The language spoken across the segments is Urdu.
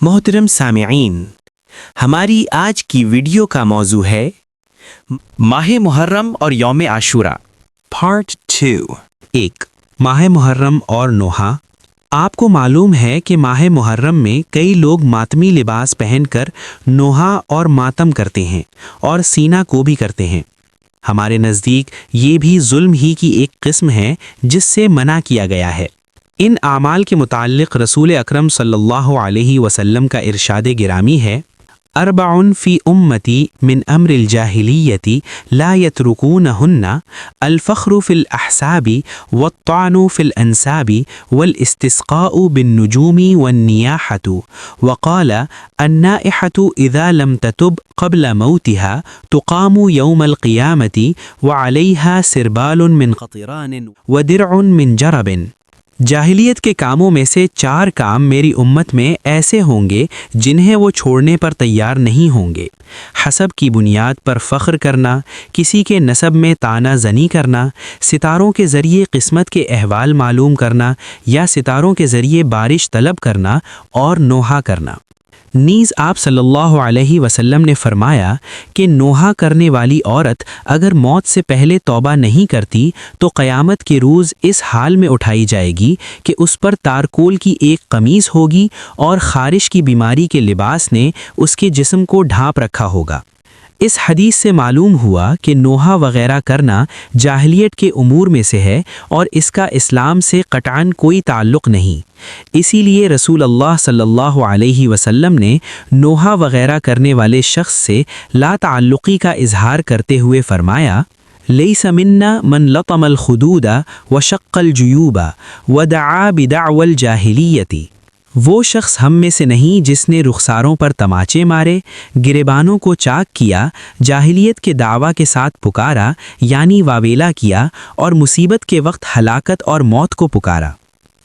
محترم سامعین، ہماری آج کی ویڈیو کا موضوع ہے ماہ محرم اور یوم عاشورہ پارٹ 2۔ ماہ محرم اور نوحہ۔ آپ کو معلوم ہے کہ ماہ محرم میں کئی لوگ ماتمی لباس پہن کر نوحہ اور ماتم کرتے ہیں اور سینہ کو بھی کرتے ہیں۔ ہمارے نزدیک یہ بھی ظلم ہی کی ایک قسم ہے جس سے منع کیا گیا ہے۔ ان اعمال کے متعلق رسول اکرم صلی اللہ علیہ وسلم کا ارشاد گرامی ہے: اربع فی امتی من امر الجاہلیت لا یترکونہن الفخر فی الاحساب والطعن فی الانساب والاستسقاء بالنجوم والنیاحۃ، وقال النائحۃ اذا لم تتب قبل موتها تقام یوم القیامۃ وعلیہا سربال من قطران ودرع من جرب۔ جاہلیت کے کاموں میں سے 4 کام میری امت میں ایسے ہوں گے جنہیں وہ چھوڑنے پر تیار نہیں ہوں گے: حسب کی بنیاد پر فخر کرنا، کسی کے نسب میں طعنہ زنی کرنا، ستاروں کے ذریعے قسمت کے احوال معلوم کرنا یا ستاروں کے ذریعے بارش طلب کرنا اور نوحہ کرنا۔ نیز آپ صلی اللہ علیہ وسلم نے فرمایا کہ نوحہ کرنے والی عورت اگر موت سے پہلے توبہ نہیں کرتی تو قیامت کے روز اس حال میں اٹھائی جائے گی کہ اس پر تارکول کی ایک قمیص ہوگی اور خارش کی بیماری کے لباس نے اس کے جسم کو ڈھانپ رکھا ہوگا۔ اس حدیث سے معلوم ہوا کہ نوحہ وغیرہ کرنا جاہلیت کے امور میں سے ہے اور اس کا اسلام سے قطعاً کوئی تعلق نہیں۔ اسی لیے رسول اللہ صلی اللہ علیہ وسلم نے نوحہ وغیرہ کرنے والے شخص سے لا تعلقی کا اظہار کرتے ہوئے فرمایا: لیس منا من لطم الخدود وشق الجیوب ودعا بدعوى الجاہلیت۔ وہ شخص ہم میں سے نہیں جس نے رخساروں پر تماچے مارے، گریبانوں کو چاک کیا، جاہلیت کے دعویٰ کے ساتھ پکارا یعنی واویلا کیا اور مصیبت کے وقت ہلاکت اور موت کو پکارا۔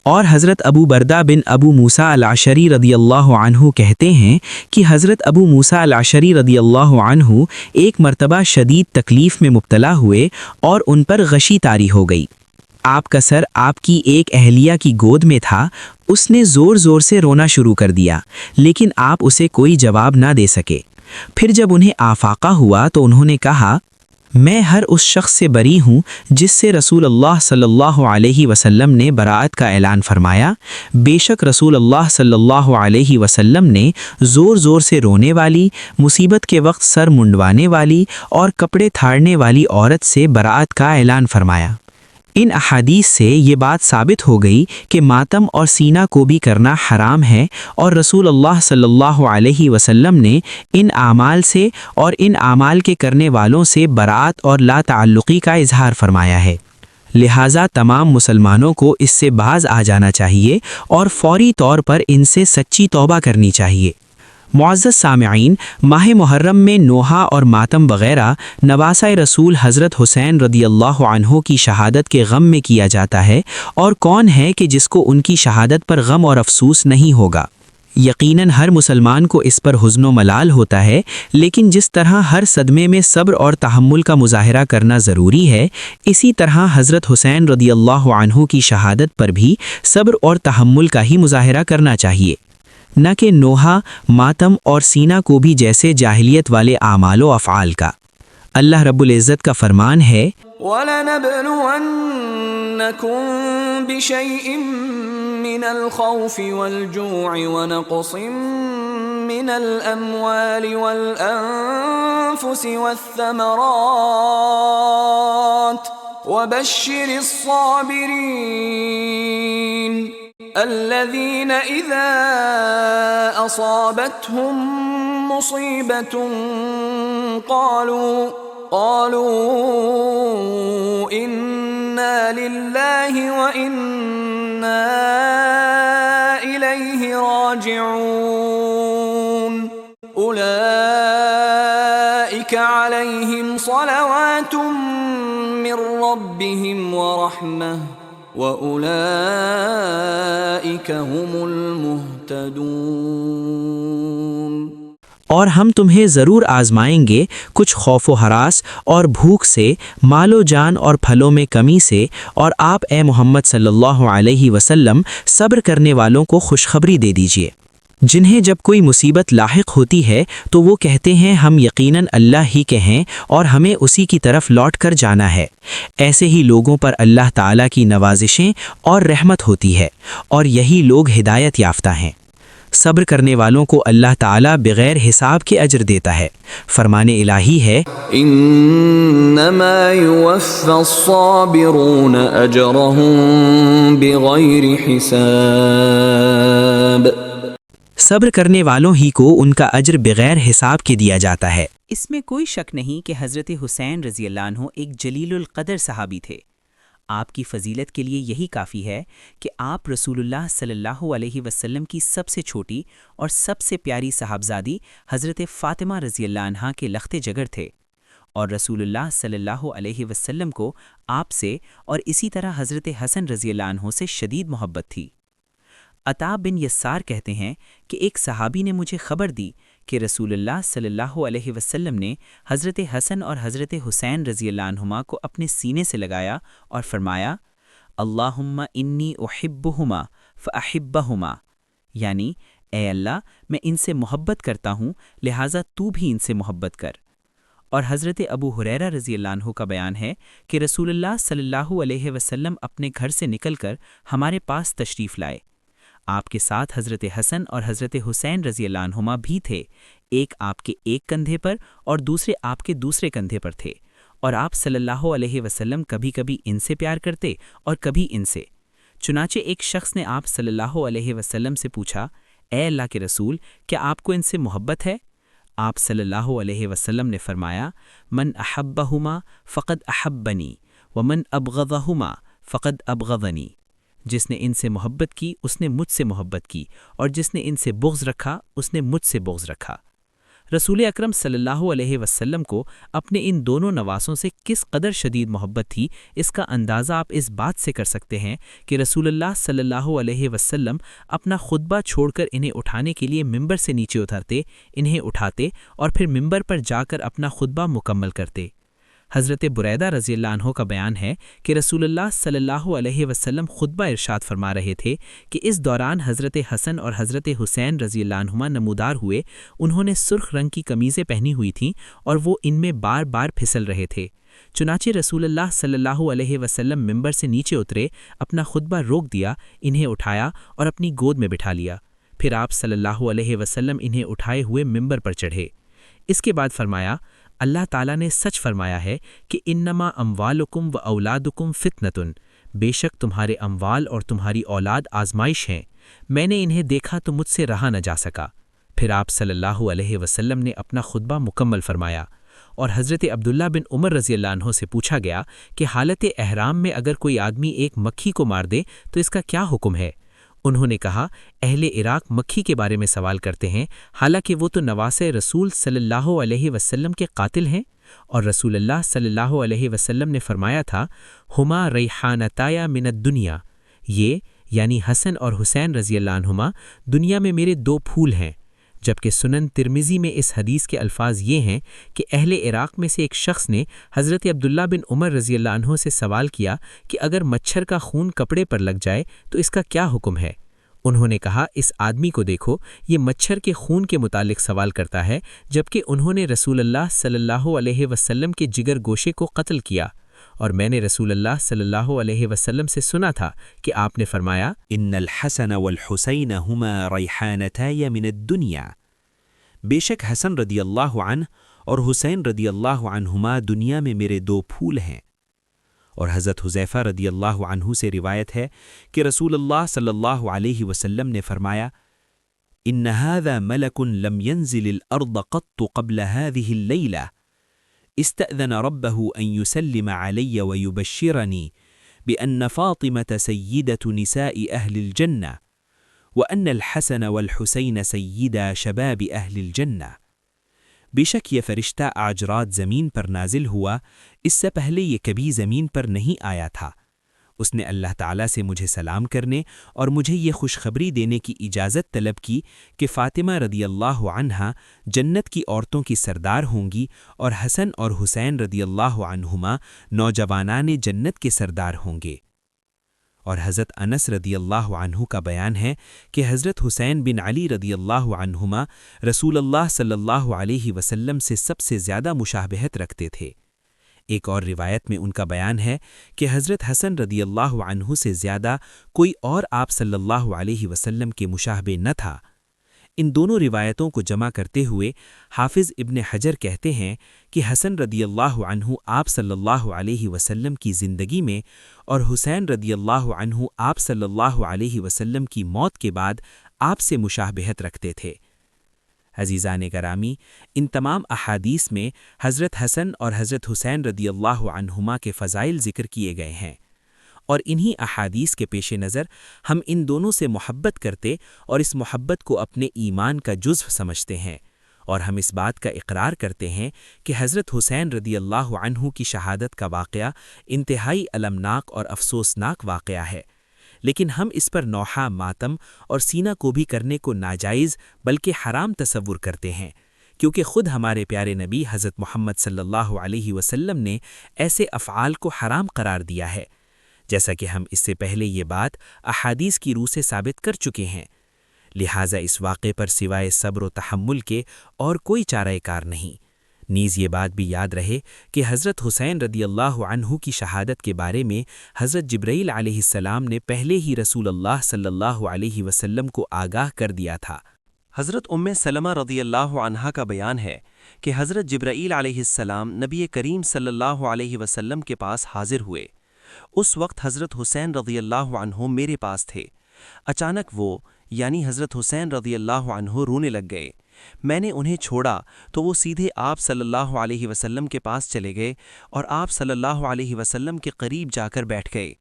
اور حضرت ابو بردہ بن ابو موسیٰ الاشعری رضی اللہ عنہ کہتے ہیں کہ حضرت ابو موسیٰ الاشعری رضی اللہ عنہ ایک مرتبہ شدید تکلیف میں مبتلا ہوئے اور ان پر غشی طاری ہو گئی۔ آپ کا سر آپ کی ایک اہلیہ کی گود میں تھا۔ اس نے زور زور سے رونا شروع کر دیا لیکن آپ اسے کوئی جواب نہ دے سکے۔ پھر جب انہیں آفاقہ ہوا تو انہوں نے کہا: میں ہر اس شخص سے بری ہوں جس سے رسول اللہ صلی اللہ علیہ وسلم نے براءت کا اعلان فرمایا۔ بے شک رسول اللہ صلی اللہ علیہ وسلم نے زور زور سے رونے والی، مصیبت کے وقت سر منڈوانے والی اور کپڑے تھاڑنے والی عورت سے براءت کا اعلان فرمایا۔ ان احادیث سے یہ بات ثابت ہو گئی کہ ماتم اور سینہ کو بھی کرنا حرام ہے اور رسول اللہ صلی اللہ علیہ وسلم نے ان اعمال سے اور ان اعمال کے کرنے والوں سے براءت اور لا تعلقی کا اظہار فرمایا ہے۔ لہٰذا تمام مسلمانوں کو اس سے باز آ جانا چاہیے اور فوری طور پر ان سے سچی توبہ کرنی چاہیے۔ معزز سامعین، ماہ محرم میں نوحہ اور ماتم وغیرہ نواسۂ رسول حضرت حسین رضی اللہ عنہ کی شہادت کے غم میں کیا جاتا ہے، اور کون ہے کہ جس کو ان کی شہادت پر غم اور افسوس نہیں ہوگا؟ یقیناً ہر مسلمان کو اس پر حزن و ملال ہوتا ہے، لیکن جس طرح ہر صدمے میں صبر اور تحمل کا مظاہرہ کرنا ضروری ہے، اسی طرح حضرت حسین رضی اللہ عنہ کی شہادت پر بھی صبر اور تحمل کا ہی مظاہرہ کرنا چاہیے، نہ کہ نوحہ، ماتم اور سینہ کو بھی جیسے جاہلیت والے اعمال و افعال کا۔ اللہ رب العزت کا فرمان ہے: وَلَنَبْلُوَنَّكُمْ بِشَيْءٍ مِّنَ الْخَوْفِ وَالْجُوعِ وَنَقْصٍ مِّنَ الْأَمْوَالِ وَالْأَنفُسِ وَالثَّمَرَاتِ وَبَشِّرِ الصَّابِرِينَ الذين إذا أصابتهم مصيبة قالوا إنا لله وإنا إليه راجعون أولئك عليهم صلوات من ربهم ورحمة وَأُولَئِكَ هُمُ الْمُهْتَدُونَ۔ اور ہم تمہیں ضرور آزمائیں گے کچھ خوف و ہراس اور بھوک سے، مال و جان اور پھلوں میں کمی سے، اور آپ اے محمد صلی اللہ علیہ وسلم صبر کرنے والوں کو خوشخبری دے دیجئے۔ جنہیں جب کوئی مصیبت لاحق ہوتی ہے تو وہ کہتے ہیں ہم یقیناً اللہ ہی کے ہیں اور ہمیں اسی کی طرف لوٹ کر جانا ہے۔ ایسے ہی لوگوں پر اللہ تعالیٰ کی نوازشیں اور رحمت ہوتی ہے، اور یہی لوگ ہدایت یافتہ ہیں۔ صبر کرنے والوں کو اللہ تعالیٰ بغیر حساب کے اجر دیتا ہے۔ فرمان الہی ہے، انما يوفى الصابرون اجرهم بغیر حساب۔ صبر کرنے والوں ہی کو ان کا اجر بغیر حساب کے دیا جاتا ہے۔ اس میں کوئی شک نہیں کہ حضرت حسین رضی اللہ عنہ ایک جلیل القدر صحابی تھے۔ آپ کی فضیلت کے لیے یہی کافی ہے کہ آپ رسول اللہ صلی اللہ علیہ وسلم کی سب سے چھوٹی اور سب سے پیاری صاحبزادی حضرت فاطمہ رضی اللہ عنہا کے لخت جگر تھے، اور رسول اللہ صلی اللہ علیہ وسلم کو آپ سے اور اسی طرح حضرت حسن رضی اللہ عنہ سے شدید محبت تھی۔ عطا بن یسار کہتے ہیں کہ ایک صحابی نے مجھے خبر دی کہ رسول اللہ صلی اللہ علیہ وسلم نے حضرت حسن اور حضرت حسین رضی اللہ عنہما کو اپنے سینے سے لگایا اور فرمایا، اللہم انی احبہما فاحبہما، یعنی اے اللہ میں ان سے محبت کرتا ہوں لہٰذا تو بھی ان سے محبت کر۔ اور حضرت ابو ہریرہ رضی اللہ عنہ کا بیان ہے کہ رسول اللہ صلی اللہ علیہ وسلم اپنے گھر سے نکل کر ہمارے پاس تشریف لائے۔ آپ کے ساتھ حضرت حسن اور حضرت حسین رضی اللہ عنہما بھی تھے، ایک آپ کے ایک کندھے پر اور دوسرے آپ کے دوسرے کندھے پر تھے، اور آپ صلی اللہ علیہ وسلم کبھی کبھی ان سے پیار کرتے اور کبھی ان سے۔ چنانچہ ایک شخص نے آپ صلی اللہ علیہ وسلم سے پوچھا، اے اللہ کے رسول، کیا آپ کو ان سے محبت ہے؟ آپ صلی اللہ علیہ وسلم نے فرمایا، من احبہما فقد احبنی ومن ابغضہما فقد ابغضنی، جس نے ان سے محبت کی اس نے مجھ سے محبت کی، اور جس نے ان سے بغض رکھا اس نے مجھ سے بغض رکھا۔ رسول اکرم صلی اللہ علیہ وسلم کو اپنے ان دونوں نواسوں سے کس قدر شدید محبت تھی، اس کا اندازہ آپ اس بات سے کر سکتے ہیں کہ رسول اللہ صلی اللہ علیہ وسلم اپنا خطبہ چھوڑ کر انہیں اٹھانے کے لیے ممبر سے نیچے اترتے، انہیں اٹھاتے اور پھر ممبر پر جا کر اپنا خطبہ مکمل کرتے۔ حضرت بریدہ رضی اللہ عنہ کا بیان ہے کہ رسول اللہ صلی اللہ علیہ وسلم خطبہ ارشاد فرما رہے تھے کہ اس دوران حضرت حسن اور حضرت حسین رضی اللہ عنہما نمودار ہوئے۔ انہوں نے سرخ رنگ کی قمیضیں پہنی ہوئی تھیں اور وہ ان میں بار بار پھسل رہے تھے۔ چنانچہ رسول اللہ صلی اللہ علیہ وسلم ممبر سے نیچے اترے، اپنا خطبہ روک دیا، انہیں اٹھایا اور اپنی گود میں بٹھا لیا۔ پھر آپ صلی اللہ علیہ وسلم انہیں اٹھائے ہوئے ممبر پر چڑھے۔ اس کے بعد فرمایا، اللہ تعالیٰ نے سچ فرمایا ہے کہ انما اموالکم و اولادکم فتنتن، بے شک تمہارے اموال اور تمہاری اولاد آزمائش ہیں، میں نے انہیں دیکھا تو مجھ سے رہا نہ جا سکا۔ پھر آپ صلی اللہ علیہ وسلم نے اپنا خطبہ مکمل فرمایا، اور حضرت عبداللہ بن عمر رضی اللہ عنہ سے پوچھا گیا کہ حالت احرام میں اگر کوئی آدمی ایک مکھی کو مار دے تو اس کا کیا حکم ہے؟ انہوں نے کہا، اہل عراق مکھی کے بارے میں سوال کرتے ہیں، حالانکہ وہ تو نواسے رسول صلی اللہ علیہ وسلم کے قاتل ہیں، اور رسول اللہ صلی اللہ علیہ وسلم نے فرمایا تھا، ہما ریحانتایا من الدنیا، یہ یعنی حسن اور حسین رضی اللہ عنہما دنیا میں میرے دو پھول ہیں۔ جبکہ سنن ترمذی میں اس حدیث کے الفاظ یہ ہیں کہ اہل عراق میں سے ایک شخص نے حضرت عبداللہ بن عمر رضی اللہ عنہ سے سوال کیا کہ اگر مچھر کا خون کپڑے پر لگ جائے تو اس کا کیا حکم ہے؟ انہوں نے کہا، اس آدمی کو دیکھو، یہ مچھر کے خون کے متعلق سوال کرتا ہے، جبکہ انہوں نے رسول اللہ صلی اللہ علیہ وسلم کے جگر گوشے کو قتل کیا، اور میں نے رسول اللہ صلی اللہ علیہ وسلم سے سنا تھا کہ آپ نے فرمایا، ان الحسن والحسین ہما ریحانتای من الدنیا، بے شک حسن رضی اللہ عنہ اور حسین رضی اللہ عنہما دنیا میں میرے دو پھول ہیں۔ اور حضرت حذیفہ رضی اللہ عنہ سے روایت ہے کہ رسول اللہ صلی اللہ علیہ وسلم نے فرمایا، ان هذا ملک لم ينزل الارض قط قبل هذه الليلة استأذن ربه ان يسلم علي ويبشرني بأن فاطمة سيدة نساء أهل الجنة وأن الحسن والحسين سيدا شباب أهل الجنة۔ بے شک یہ فرشتہ آج رات زمین پر نازل ہوا، اس سے پہلے یہ کبھی زمین پر نہیں آیا تھا۔ اس نے اللہ تعالیٰ سے مجھے سلام کرنے اور مجھے یہ خوشخبری دینے کی اجازت طلب کی کہ فاطمہ رضی اللہ عنہا جنت کی عورتوں کی سردار ہوں گی، اور حسن اور حسین رضی اللہ عنہما نوجوانان جنت کے سردار ہوں گے۔ اور حضرت انس رضی اللہ عنہ کا بیان ہے کہ حضرت حسین بن علی رضی اللہ عنہما رسول اللہ صلی اللہ علیہ وسلم سے سب سے زیادہ مشابہت رکھتے تھے۔ ایک اور روایت میں ان کا بیان ہے کہ حضرت حسن رضی اللہ عنہ سے زیادہ کوئی اور آپ صلی اللہ علیہ وسلم کے مشابہ نہ تھا۔ ان دونوں روایتوں کو جمع کرتے ہوئے حافظ ابن حجر کہتے ہیں کہ حسن رضی اللہ عنہ آپ صلی اللہ علیہ وسلم کی زندگی میں اور حسین رضی اللہ عنہ آپ صلی اللہ علیہ وسلم کی موت کے بعد آپ سے مشابہت رکھتے تھے۔ عزیزان گرامی، ان تمام احادیث میں حضرت حسن اور حضرت حسین رضی اللہ عنہما کے فضائل ذکر کیے گئے ہیں، اور انہی احادیث کے پیش نظر ہم ان دونوں سے محبت کرتے اور اس محبت کو اپنے ایمان کا جزو سمجھتے ہیں، اور ہم اس بات کا اقرار کرتے ہیں کہ حضرت حسین رضی اللہ عنہ کی شہادت کا واقعہ انتہائی المناک اور افسوسناک واقعہ ہے، لیکن ہم اس پر نوحہ ماتم اور سینہ کو بھی کرنے کو ناجائز بلکہ حرام تصور کرتے ہیں، کیونکہ خود ہمارے پیارے نبی حضرت محمد صلی اللہ علیہ وسلم نے ایسے افعال کو حرام قرار دیا ہے، جیسا کہ ہم اس سے پہلے یہ بات احادیث کی روح سے ثابت کر چکے ہیں۔ لہٰذا اس واقعے پر سوائے صبر و تحمل کے اور کوئی چارہ کار نہیں۔ نیز یہ بات بھی یاد رہے کہ حضرت حسین رضی اللہ عنہ کی شہادت کے بارے میں حضرت جبرائیل علیہ السلام نے پہلے ہی رسول اللہ صلی اللہ علیہ وسلم کو آگاہ کر دیا تھا۔ حضرت ام سلمہ رضی اللہ عنہا کا بیان ہے کہ حضرت جبرائیل علیہ السلام نبی کریم صلی اللہ علیہ وسلم کے پاس حاضر ہوئے۔ اس وقت حضرت حسین رضی اللہ عنہ میرے پاس تھے۔ اچانک وہ یعنی حضرت حسین رضی اللہ عنہ رونے لگ گئے۔ میں نے انہیں چھوڑا تو وہ سیدھے آپ صلی اللہ علیہ وسلم کے پاس چلے گئے اور آپ صلی اللہ علیہ وسلم کے قریب جا کر بیٹھ گئے۔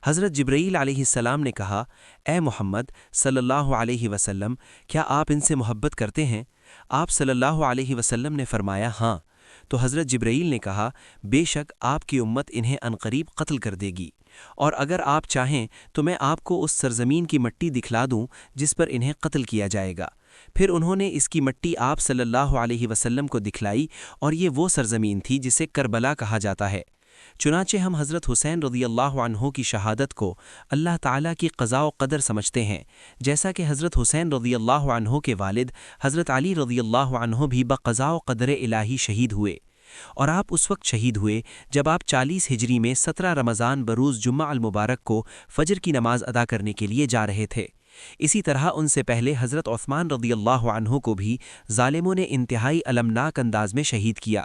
حضرت جبرائیل علیہ السلام نے کہا، اے محمد صلی اللہ علیہ وسلم، کیا آپ ان سے محبت کرتے ہیں؟ آپ صلی اللہ علیہ وسلم نے فرمایا ہاں۔ تو حضرت جبرائیل نے کہا، بے شک آپ کی امت انہیں عنقریب قتل کر دے گی، اور اگر آپ چاہیں تو میں آپ کو اس سرزمین کی مٹی دکھلا دوں جس پر انہیں قتل کیا جائے گا۔ پھر انہوں نے اس کی مٹی آپ صلی اللہ علیہ وسلم کو دکھلائی، اور یہ وہ سرزمین تھی جسے کربلا کہا جاتا ہے۔ چنانچہ ہم حضرت حسین رضی اللہ عنہ کی شہادت کو اللہ تعالیٰ کی قضاء و قدر سمجھتے ہیں، جیسا کہ حضرت حسین رضی اللہ عنہ کے والد حضرت علی رضی اللہ عنہ بھی بقضاء و قدر الہی شہید ہوئے، اور آپ اس وقت شہید ہوئے جب آپ 40 ہجری میں 17 رمضان بروز جمعہ المبارک کو فجر کی نماز ادا کرنے کے لیے جا رہے تھے۔ اسی طرح ان سے پہلے حضرت عثمان رضی اللہ عنہ کو بھی ظالموں نے انتہائی المناک انداز میں شہید کیا،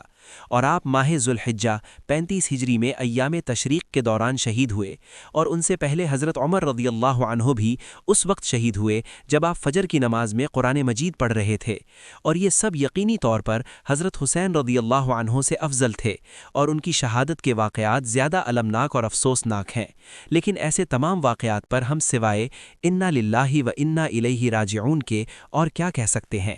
اور آپ ماہ ذوالحجہ 35 ہجری میں ایام تشریق کے دوران شہید ہوئے، اور ان سے پہلے حضرت عمر رضی اللہ عنہ بھی اس وقت شہید ہوئے جب آپ فجر کی نماز میں قرآن مجید پڑھ رہے تھے، اور یہ سب یقینی طور پر حضرت حسین رضی اللہ عنہ سے افضل تھے، اور ان کی شہادت کے واقعات زیادہ المناک اور افسوسناک ہیں، لیکن ایسے تمام واقعات پر ہم سوائے انا للہ و انا الیہ راجعون کے اور کیا کہہ سکتے ہیں؟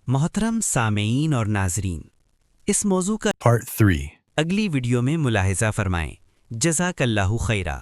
محترم سامعین اور ناظرین، اس موضوع کا Part 3. اگلی ویڈیو میں ملاحظہ فرمائیں۔ جزاک اللہ خیرہ۔